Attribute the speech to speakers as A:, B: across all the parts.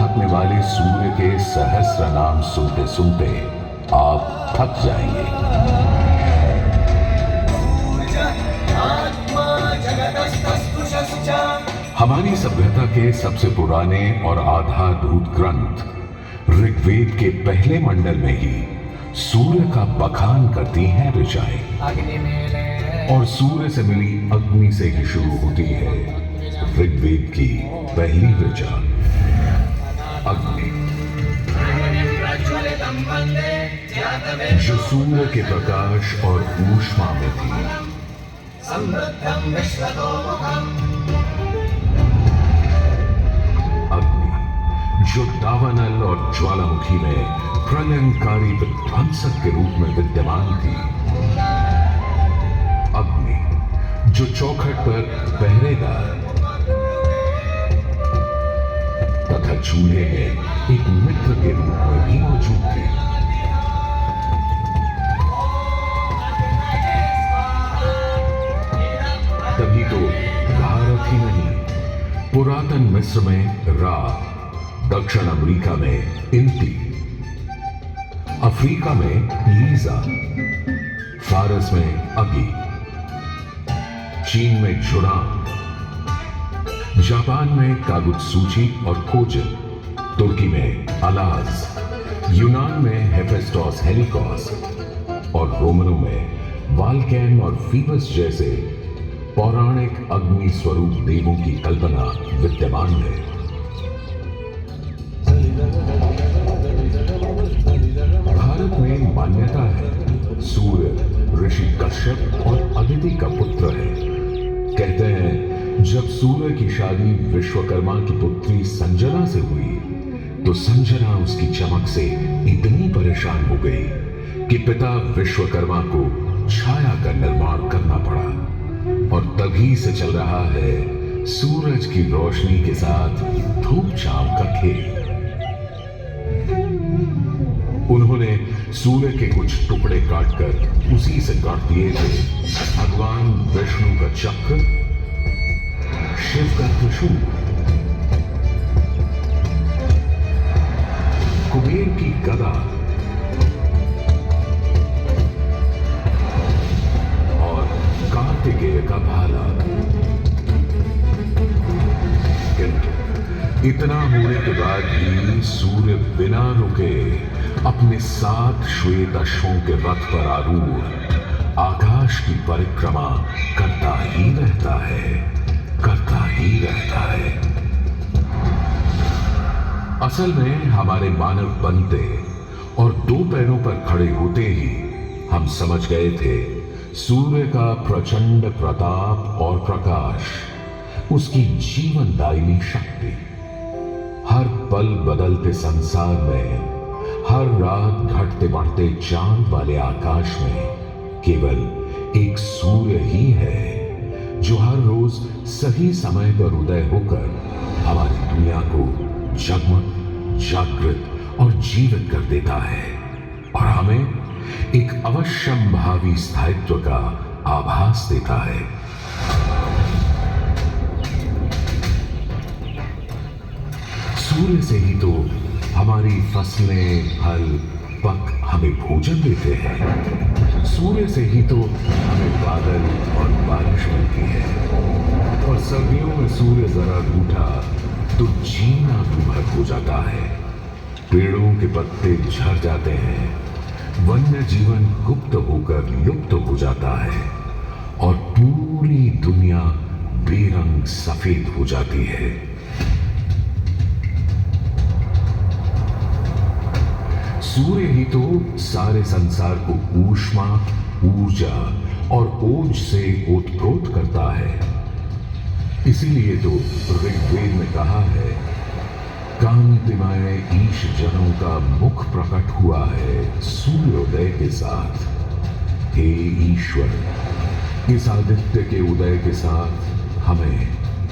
A: चमकने वाले सूर्य के सहस्र नाम सुनते सुनते आप थक जाएंगे। हमारी सभ्यता के सबसे पुराने और आधारभूत ग्रंथ ऋग्वेद के पहले मंडल में ही सूर्य का बखान करती हैं ऋचाएं। और सूर्य से मिली अग्नि से ही शुरू होती है ऋग्वेद की पहली ऋचा अग्नि, जो सूर्य के प्रकाश और ऊष्मा में थी। अग्नि, जो दावानल और ज्वालामुखी में प्रलयंकारी विध्वंसक के रूप में विद्यमान थी। अग्नि, जो चौखट पर पहरेदार तथा चूल्हे में एक मित्र के रूप में भी मौजूद थी। तभी तो भारत ही नहीं, पुरातन मिस्र में रा, दक्षिण अमेरिका में इंती, अफ्रीका में लीजा, फारस में अगी, चीन में जुड़ान, जापान में कागुत्सूची और कोजिन, तुर्की में अलाज, यूनान में हेफेस्टोस हेलिकोस और रोमनों में वाल्कैन और फीबस जैसे पौराणिक अग्नि स्वरूप देवों की कल्पना विद्यमान है। भारत में मान्यता है सूर्य ऋषि कश्यप और अदिति का पुत्र है। कहते हैं जब सूर्य की शादी विश्वकर्मा की पुत्री संजना से हुई तो संजना उसकी चमक से इतनी परेशान हो गई कि पिता विश्वकर्मा को छाया का निर्माण करना पड़ा। और तभी से चल रहा है सूरज की रोशनी के साथ धूप छांव का खेल। उन्होंने सूर्य के कुछ टुकड़े काटकर उसी से गांठ दिए थे भगवान विष्णु का चक्र, शिव का त्रिशूल, कुबेर की गदा और कार्तिकेय का भाला। किंतु इतना होने के बाद भी सूर्य बिना रुके अपने 7 श्वेत अश्वों के रथ पर आरूढ़ आकाश की परिक्रमा करता ही रहता है, करता ही रहता है। असल में हमारे मानव बनते और 2 पैरों पर खड़े होते ही हम समझ गए थे सूर्य का प्रचंड प्रताप और प्रकाश, उसकी जीवनदायिनी शक्ति। हर पल बदलते संसार में, हर रात घटते बढ़ते चांद वाले आकाश में केवल एक सूर्य ही है जो हर रोज सही समय पर उदय होकर हमारी दुनिया को जगमग, जागृत और जीवित कर देता है और हमें एक अवश्यंभावी स्थायित्व का आभास देता है। सूर्य से ही तो हमारी फसलें, फल, पक हमें भोजन देते हैं। सूर्य से ही तो हमें बादल और बारिश मिलती है। और सर्दियों में सूर्य जरा रूठा तो जीना दुभर हो जाता है। पेड़ों के पत्ते झड़ जाते हैं, वन्य जीवन गुप्त होकर लुप्त हो जाता है और पूरी दुनिया बेरंग सफेद हो जाती है। सूर्य ही तो सारे संसार को ऊष्मा, ऊर्जा और ओज से ओतप्रोत करता है। इसीलिए तो ऋग्वेद में कहा है, कांतिमय ईश जनों का मुख प्रकट हुआ है सूर्योदय के साथ। हे ईश्वर, इस आदित्य के उदय के साथ हमें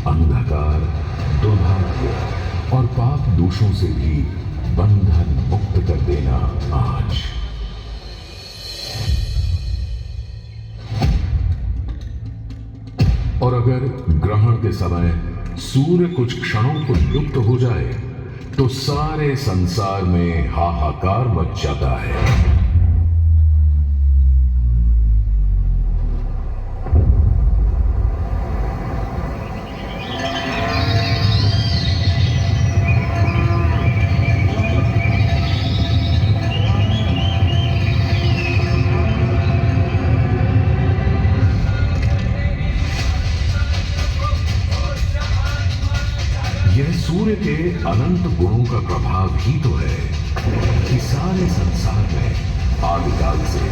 A: अंधकार, दुर्भाग्य और पाप दोषों से भी बंधन मुक्त कर देना आज। और अगर ग्रहण के समय सूर्य कुछ क्षणों को लुप्त हो जाए तो सारे संसार में हाहाकार मच जाता है। यह सूर्य के अनंत गुणों का प्रभाव ही तो है कि सारे संसार में आदिकाल से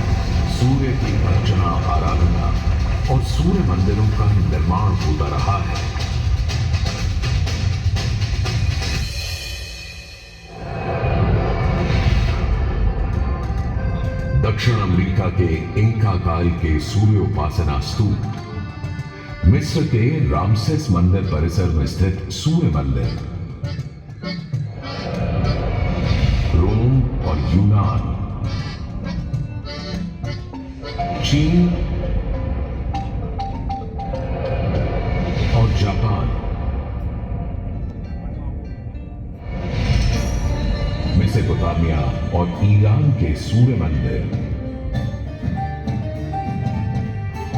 A: सूर्य की अर्चना, आराधना और सूर्य मंदिरों का निर्माण होता रहा है। दक्षिण अमेरिका के इंका काल के सूर्य उपासना स्तूप, मिस्र के रामसेस मंदिर परिसर में स्थित सूर्य मंदिर, रोम और यूनान, चीन और जापान, मेसोपोटामिया और ईरान के सूर्य मंदिर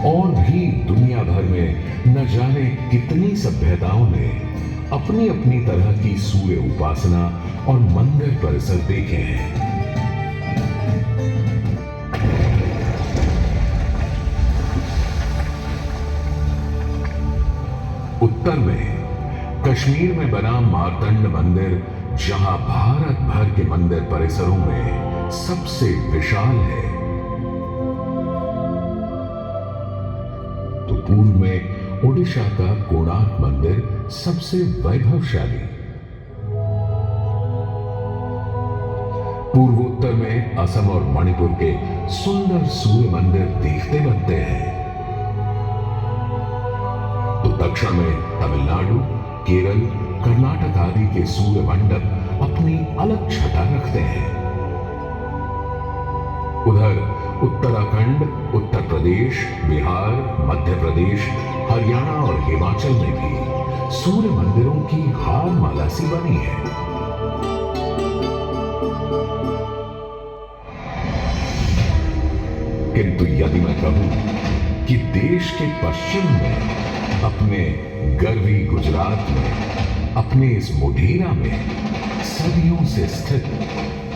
A: और भी दुनिया भर में न जाने कितनी सभ्यताओं ने अपनी अपनी तरह की सूर्य उपासना और मंदिर परिसर देखे हैं। उत्तर में कश्मीर में बना मार्तंड मंदिर, जहां भारत भर के मंदिर परिसरों में सबसे विशाल है, तो पूर्व में ओडिशा का कोणार्क मंदिर सबसे वैभवशाली, पूर्वोत्तर में असम और मणिपुर के सुंदर सूर्य मंदिर देखते बनते हैं, तो दक्षिण में तमिलनाडु, केरल, कर्नाटक आदि के सूर्य मंडप अपनी अलग छटा रखते हैं। उधर उत्तराखंड, उत्तर प्रदेश, बिहार, मध्य प्रदेश, हरियाणा और हिमाचल में भी सूर्य मंदिरों की हार माला सी बनी है। किंतु यदि मैं कहूं कि देश के पश्चिम में, अपने गर्वी गुजरात में, अपने इस मोढेरा में सदियों से स्थित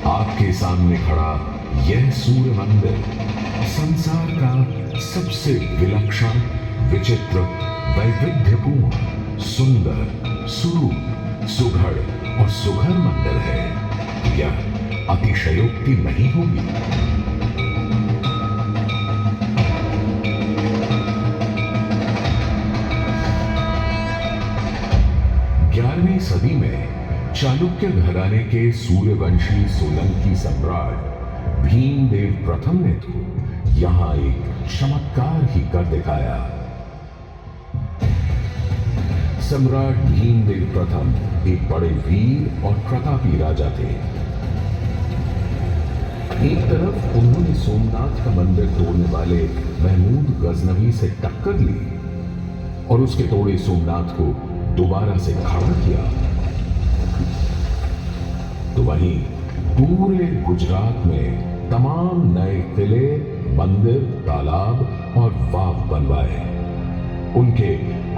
A: आपके सामने खड़ा यह सूर्य मंदिर संसार का सबसे विलक्षण, विचित्र, वैविध्यपूर्ण, सुंदर, सुरूप, सुघड़ और सुघर मंदिर है, यह अतिशयोक्ति नहीं होगी। 11वीं सदी में चालुक्य घराने के सूर्यवंशी सोलंकी सम्राट भीमदेव प्रथम ने तो यहां एक चमत्कार ही कर दिखाया। सम्राट भीमदेव प्रथम एक बड़े वीर और प्रतापी राजा थे। एक तरफ उन्होंने सोमनाथ का मंदिर तोड़ने वाले महमूद गजनवी से टक्कर ली और उसके तोड़े सोमनाथ को दोबारा से खड़ा किया, तो वहीं पूरे गुजरात में तमाम नए किले, मंदिर, तालाब और वाव बनवाए। उनके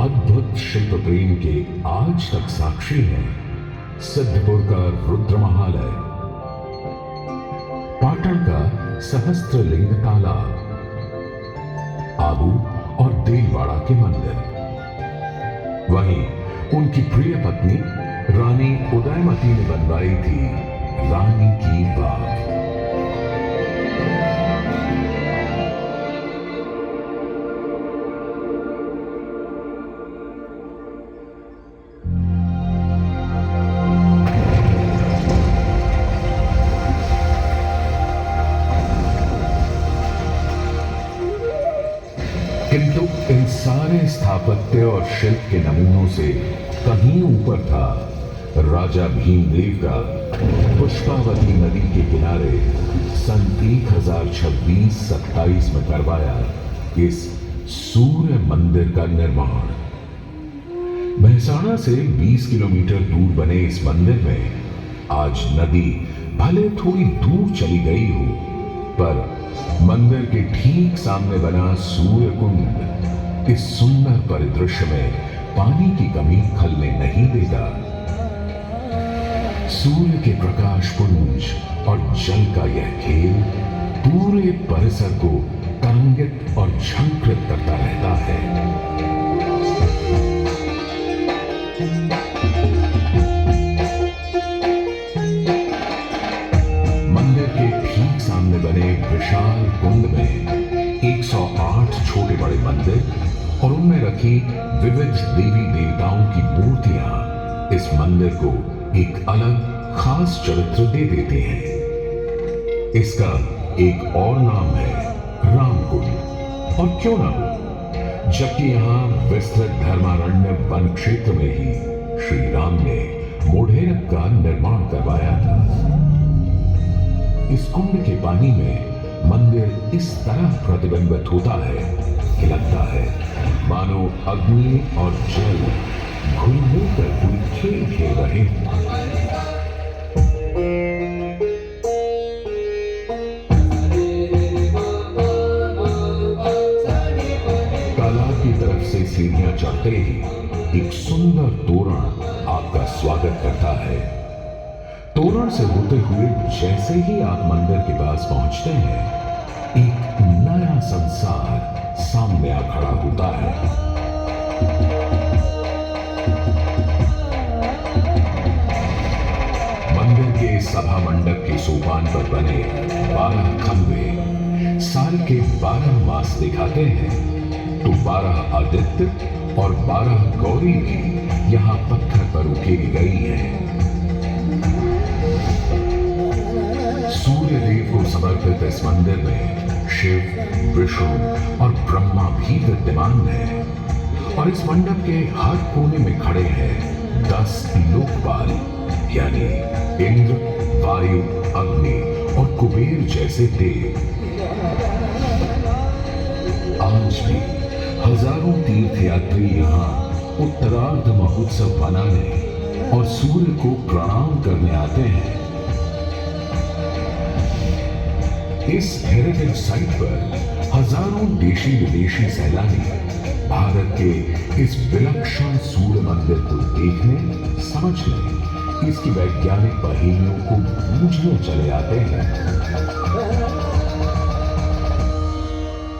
A: अद्भुत शिल्प प्रेम के आज तक साक्षी हैं सिद्धपुर का रुद्रमहालय, पाटन का सहस्त्रलिंग तालाब, आबू और देलवाड़ा के मंदिर। वहीं उनकी प्रिय पत्नी रानी उदयमती ने बनवाई थी रानी की वाव। किंतु इन सारे स्थापत्य और शिल्प के नमूनों से कहीं ऊपर था राजा भीमदेव का पुष्पावती नदी के किनारे सन 1026-27 में करवाया इस सूर्य मंदिर का निर्माण। महसाणा से 20 किलोमीटर दूर बने इस मंदिर में आज नदी भले थोड़ी दूर चली गई हो, पर मंदिर के ठीक सामने बना सूर्य कुंड इस सुंदर परिदृश्य में पानी की कमी खलने नहीं देता। सूर्य के प्रकाश पुंज और जल का यह खेल पूरे परिसर को तरंगित और झंकृत करता रहता है। मंदिर के ठीक सामने बने विशाल कुंड में 108 छोटे बड़े मंदिर और उनमें रखी विविध देवी देवताओं की मूर्तियां इस मंदिर को एक अलग खास चरित्र दे देते हैं। इसका एक और नाम है रामकुंड। और क्यों ना हो, जबकि यहां विस्तृत धर्मारण्य वन क्षेत्र में ही श्री राम ने मोढेरक का निर्माण करवाया था। इस कुंड के पानी में मंदिर इस तरह प्रतिबिंबित होता है कि लगता है मानो अग्नि और जल घुल मिल कर कोई खेल खेल रहे हैं। तालाब की तरफ से सीढ़ियां चढ़ते ही एक सुंदर तोरण आपका स्वागत करता है। तोरण से होते हुए जैसे ही आप मंदिर के पास पहुंचते हैं, एक नया संसार सामने आ खड़ा होता है। मंदिर के सभा मंडप के सोपान पर बने 12 खंभे साल के 12 मास दिखाते हैं, तो 12 आदित्य और 12 गौरी भी यहाँ पत्थर पर उकेरी गई है। सूर्य देव को समर्पित इस मंदिर में शिव, विष्णु और ब्रह्मा भी विद्यमान है। और इस मंडप के हर कोने में खड़े हैं 10 लोकपाल, यानी इंद्र, वायु, अग्नि और कुबेर जैसे देव। आज भी हजारों तीर्थयात्री यहाँ उत्तरार्ध महोत्सव मनाने और सूर्य को प्रणाम करने आते हैं। इस हेरिटेज साइट पर हजारों देशी विदेशी सैलानी भारत के इस विलक्षण सूर्य मंदिर को देखने, समझने, इसकी वैज्ञानिक पहेलियों को बूझने चले आते हैं।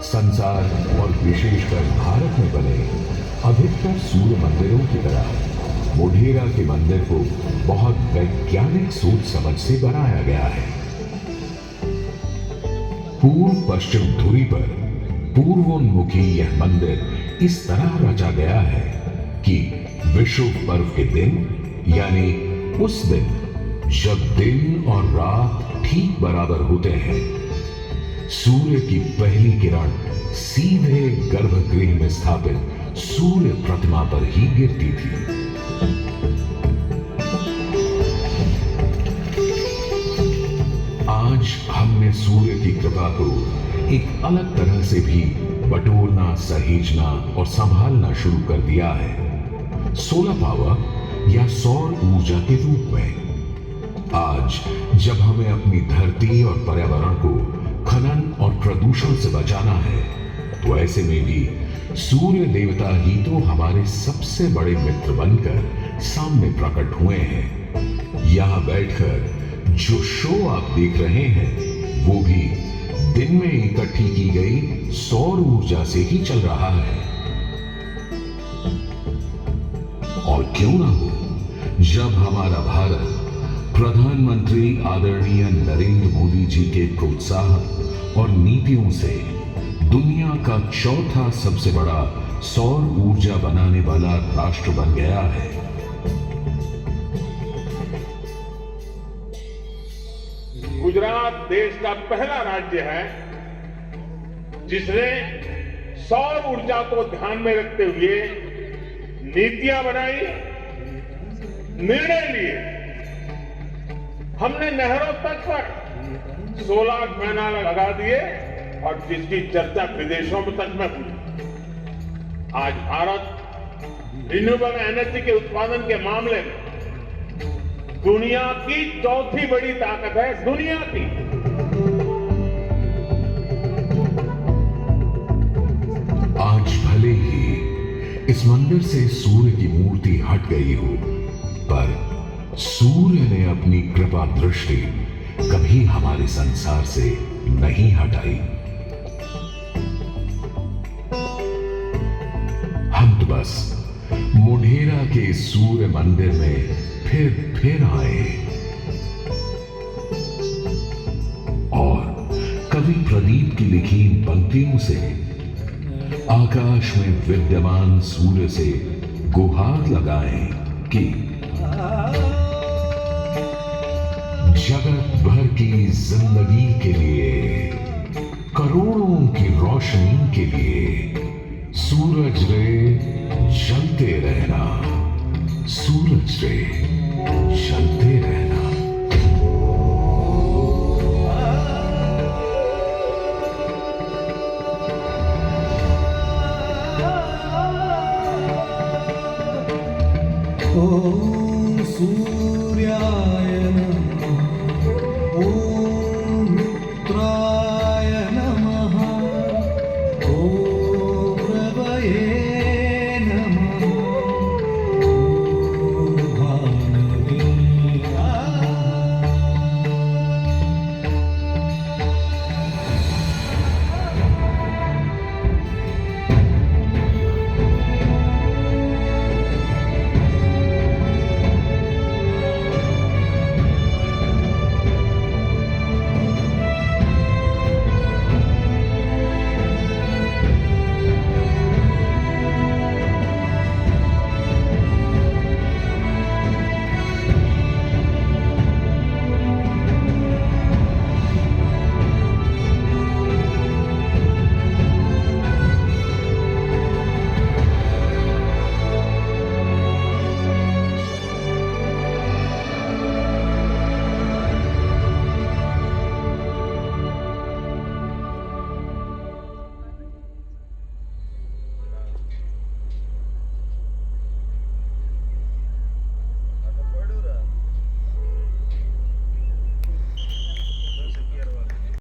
A: संसार और विशेषकर भारत में बने अधिकतर सूर्य मंदिरों की तरह मोढेरा के मंदिर को बहुत वैज्ञानिक सोच समझ से बनाया गया है। पूर्व पश्चिम धुरी पर पूर्वोन्मुखी यह मंदिर इस तरह रचा गया है कि विषुव पर्व के दिन, यानी उस दिन जब दिन और रात ठीक बराबर होते हैं, सूर्य की पहली किरण सीधे गर्भगृह में स्थापित सूर्य प्रतिमा पर ही गिरती थी। आज हमने सूर्य की कृपा को एक अलग तरह से भी बटोरना, सहेजना और संभालना शुरू कर दिया है, सोलर पावर या सौर ऊर्जा के रूप में। आज जब हमें अपनी धरती और पर्यावरण को खनन और प्रदूषण से बचाना है, तो ऐसे में भी सूर्य देवता ही तो हमारे सबसे बड़े मित्र बनकर सामने प्रकट हुए हैं। यहां बैठकर जो शो आप देख रहे हैं, वो भी दिन में इकट्ठी की गई सौर ऊर्जा से ही चल रहा है। और क्यों ना हो, जब हमारा भारत प्रधानमंत्री आदरणीय नरेंद्र मोदी जी के प्रोत्साहन और नीतियों से दुनिया का चौथा सबसे बड़ा सौर ऊर्जा बनाने वाला राष्ट्र बन गया है।
B: गुजरात देश का पहला राज्य है जिसने सौर ऊर्जा को ध्यान में रखते हुए नीतियां बनाई, निर्णय लिए। हमने नहरों तक पर सोलर पैनल लगा दिए और जिसकी चर्चा विदेशों में तक में हुई। आज भारत रिन्यूएबल एनर्जी के उत्पादन के मामले में दुनिया की चौथी बड़ी ताकत है, दुनिया की।
A: आज भले ही इस मंदिर से सूर्य की मूर्ति हट गई हो, पर सूर्य ने अपनी कृपा दृष्टि कभी हमारे संसार से नहीं हटाई। हम तो बस मोढेरा के सूर्य मंदिर में फिर आए और कवि प्रदीप की लिखी इन पंक्तियों से आकाश में विद्यमान सूर्य से गुहार लगाएं कि जगत भर की जिंदगी के लिए, करोड़ों की रोशनी के लिए सूरज रे जलते रहना, सूरज रे जलते रहना।
C: Oh